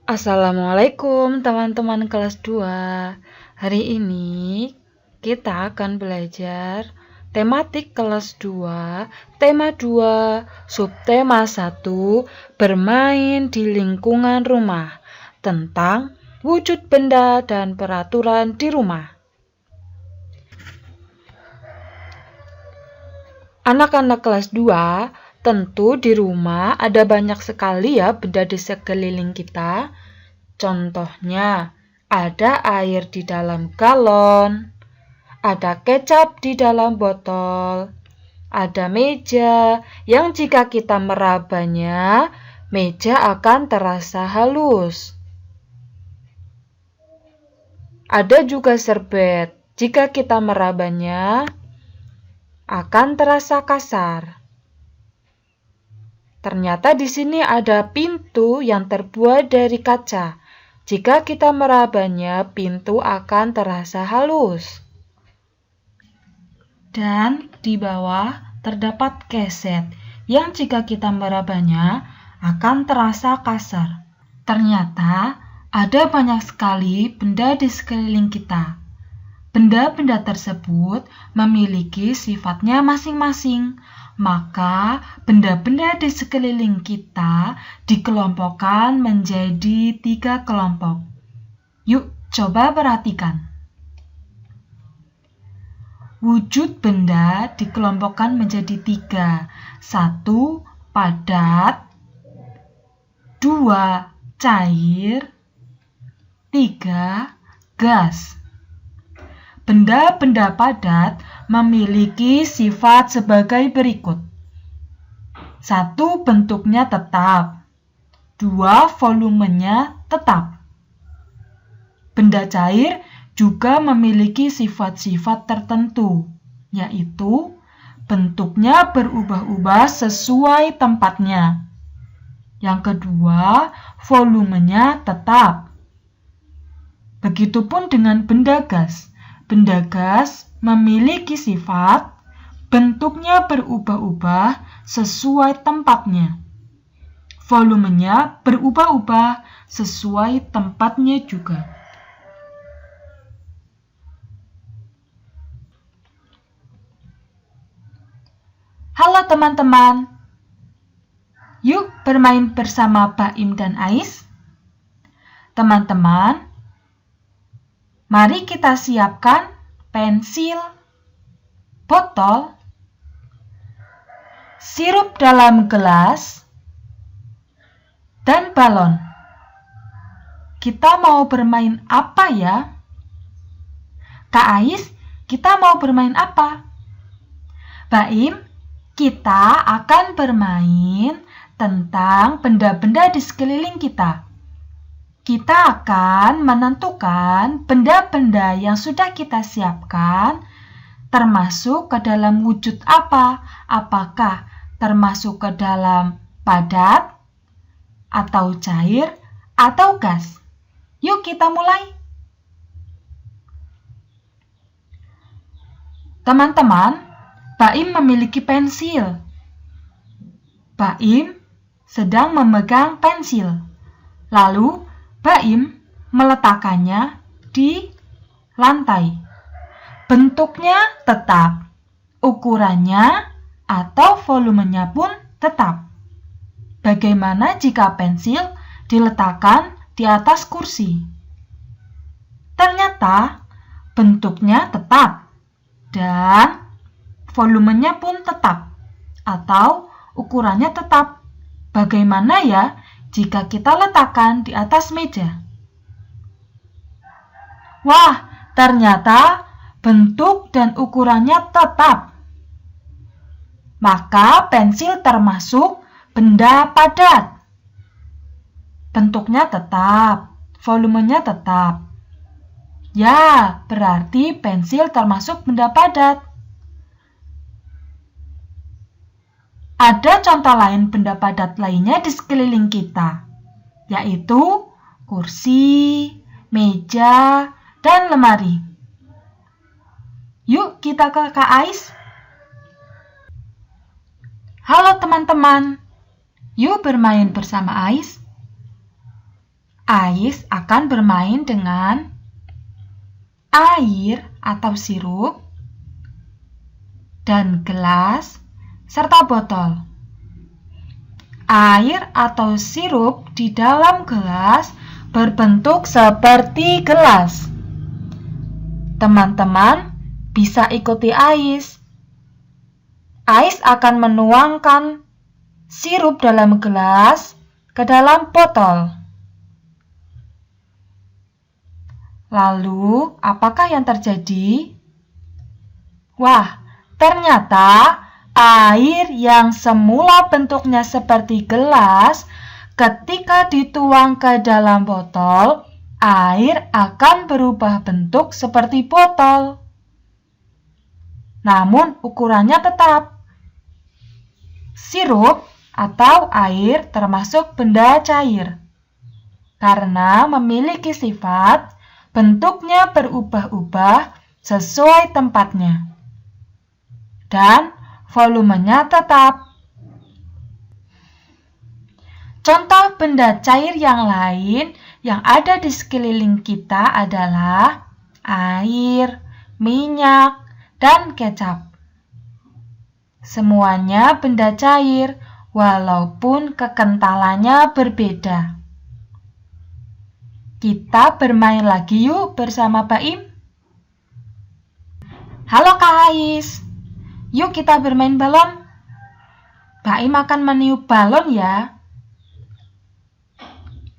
Assalamualaikum teman-teman kelas 2. Hari ini kita akan belajar tematik kelas 2, tema 2, subtema 1, bermain di lingkungan rumah, tentang wujud benda dan peraturan di rumah. Anak-anak kelas 2, tentu di rumah ada banyak sekali ya benda di sekeliling kita. Contohnya, ada air di dalam galon, ada kecap di dalam botol, ada meja yang jika kita merabanya, meja akan terasa halus. Ada juga serbet, jika kita merabanya, akan terasa kasar. Ternyata di sini ada pintu yang terbuat dari kaca. Jika kita merabanya, pintu akan terasa halus. Dan di bawah terdapat keset yang jika kita merabanya akan terasa kasar. Ternyata ada banyak sekali benda di sekeliling kita. Benda-benda tersebut memiliki sifatnya masing-masing, maka benda-benda di sekeliling kita dikelompokkan menjadi 3 kelompok. Yuk, coba perhatikan. Wujud benda dikelompokkan menjadi 3. 1. Padat, 2. Cair, 3. Gas. Benda-benda padat memiliki sifat sebagai berikut. 1. Bentuknya tetap. 2. Volumenya tetap. Benda cair juga memiliki sifat-sifat tertentu, yaitu bentuknya berubah-ubah sesuai tempatnya. Yang kedua, volumenya tetap. Begitupun dengan benda gas. Benda gas memiliki sifat bentuknya berubah-ubah sesuai tempatnya. Volumenya berubah-ubah sesuai tempatnya juga. Halo teman-teman, yuk bermain bersama Baim dan Ais. Teman-teman, mari kita siapkan pensil, botol, sirup dalam gelas, dan balon. Kita mau bermain apa ya? Kak Ais, kita mau bermain apa? Baim, kita akan bermain tentang benda-benda di sekeliling kita. Kita akan menentukan benda-benda yang sudah kita siapkan termasuk ke dalam wujud apa. Apakah termasuk ke dalam padat, atau cair, atau gas. Yuk kita mulai. Teman-teman, Baim memiliki pensil. Baim sedang memegang pensil. Lalu Baim meletakkannya di lantai. Bentuknya tetap, ukurannya atau volumenya pun tetap. Bagaimana jika pensil diletakkan di atas kursi? Ternyata bentuknya tetap dan volumenya pun tetap atau ukurannya tetap. Bagaimana ya jika kita letakkan di atas meja? Wah, ternyata bentuk dan ukurannya tetap. Maka pensil termasuk benda padat. Bentuknya tetap, volumenya tetap. Ya, berarti pensil termasuk benda padat. Ada contoh lain benda padat lainnya di sekeliling kita, yaitu kursi, meja, dan lemari. Yuk kita ke Kak Ais. Halo teman-teman, yuk bermain bersama Ais. Ais akan bermain dengan air atau sirup dan gelas serta botol. Air atau sirup di dalam gelas berbentuk seperti gelas. Teman-teman bisa ikuti Ais. Ais akan menuangkan sirup dalam gelas ke dalam botol. Lalu, apakah yang terjadi? Wah, ternyata air yang semula bentuknya seperti gelas, ketika dituang ke dalam botol, air akan berubah bentuk seperti botol. Namun, ukurannya tetap. Sirup atau air termasuk benda cair, karena memiliki sifat bentuknya berubah-ubah sesuai tempatnya, dan volumenya tetap. Contoh benda cair yang lain yang ada di sekeliling kita adalah air, minyak, dan kecap. Semuanya benda cair, walaupun kekentalannya berbeda. Kita bermain lagi yuk bersama Baim. Halo Kak Ais, yuk kita bermain balon. Baim akan meniup balon ya.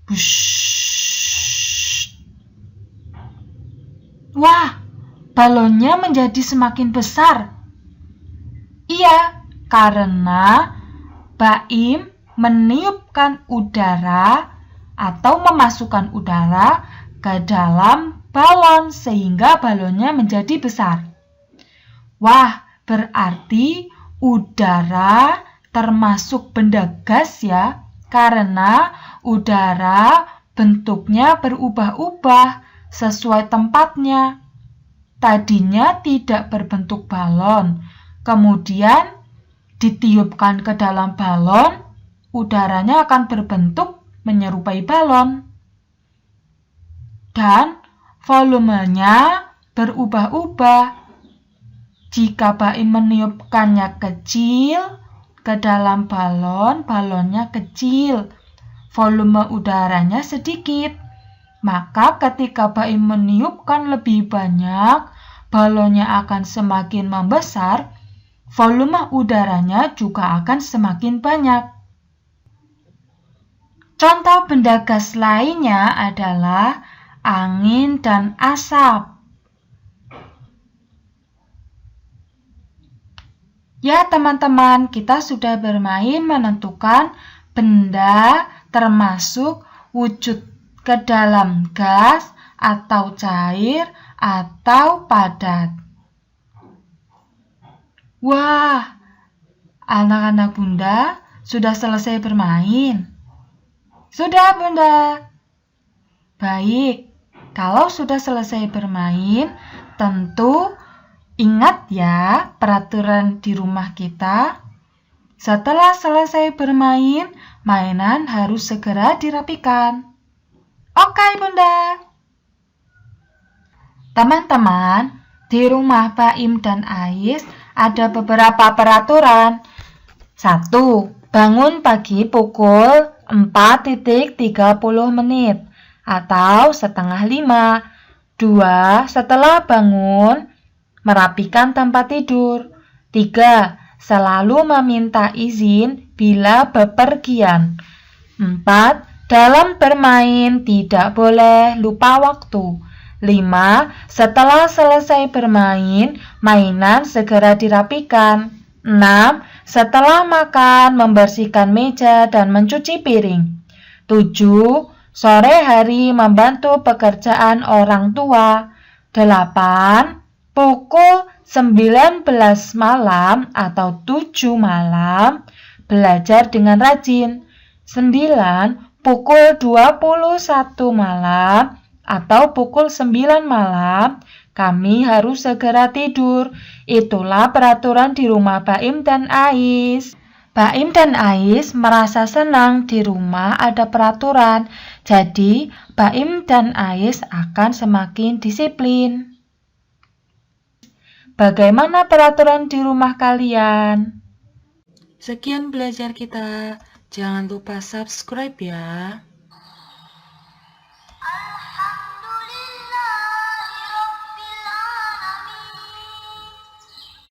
Bush. Wah, balonnya menjadi semakin besar. Iya, karena Baim meniupkan udara atau memasukkan udara ke dalam balon sehingga balonnya menjadi besar. Wah, berarti udara termasuk benda gas ya, karena udara bentuknya berubah-ubah sesuai tempatnya. Tadinya tidak berbentuk balon, kemudian ditiupkan ke dalam balon, udaranya akan berbentuk menyerupai balon. Dan volumenya berubah-ubah. Jika Baim meniupkannya kecil ke dalam balon, balonnya kecil. Volume udaranya sedikit. Maka ketika Baim meniupkan lebih banyak, balonnya akan semakin membesar, volume udaranya juga akan semakin banyak. Contoh benda gas lainnya adalah angin dan asap. Ya teman-teman, kita sudah bermain menentukan benda termasuk wujud ke dalam gas atau cair atau padat. Wah, anak-anak Bunda sudah selesai bermain. Sudah Bunda. Baik, kalau sudah selesai bermain, tentu ingat ya peraturan di rumah kita. Setelah selesai bermain, mainan harus segera dirapikan. Oke Bunda. Teman-teman, di rumah Baim dan Ais ada beberapa peraturan. 1. Bangun pagi pukul 4.30 menit atau setengah 5. 2. Setelah bangun, merapikan tempat tidur. 3. Selalu meminta izin bila bepergian. 4. Dalam bermain tidak boleh lupa waktu. 5. Setelah selesai bermain, mainan segera dirapikan. 6. Setelah makan, membersihkan meja dan mencuci piring. 7. Sore hari membantu pekerjaan orang tua. 8. Pukul 19 malam atau 7 malam, belajar dengan rajin. 9. Pukul 21 malam atau pukul 9 malam, kami harus segera tidur. Itulah peraturan di rumah Baim dan Ais. Baim dan Ais merasa senang di rumah ada peraturan, jadi Baim dan Ais akan semakin disiplin. Bagaimana peraturan di rumah kalian? Sekian belajar kita. Jangan lupa subscribe ya.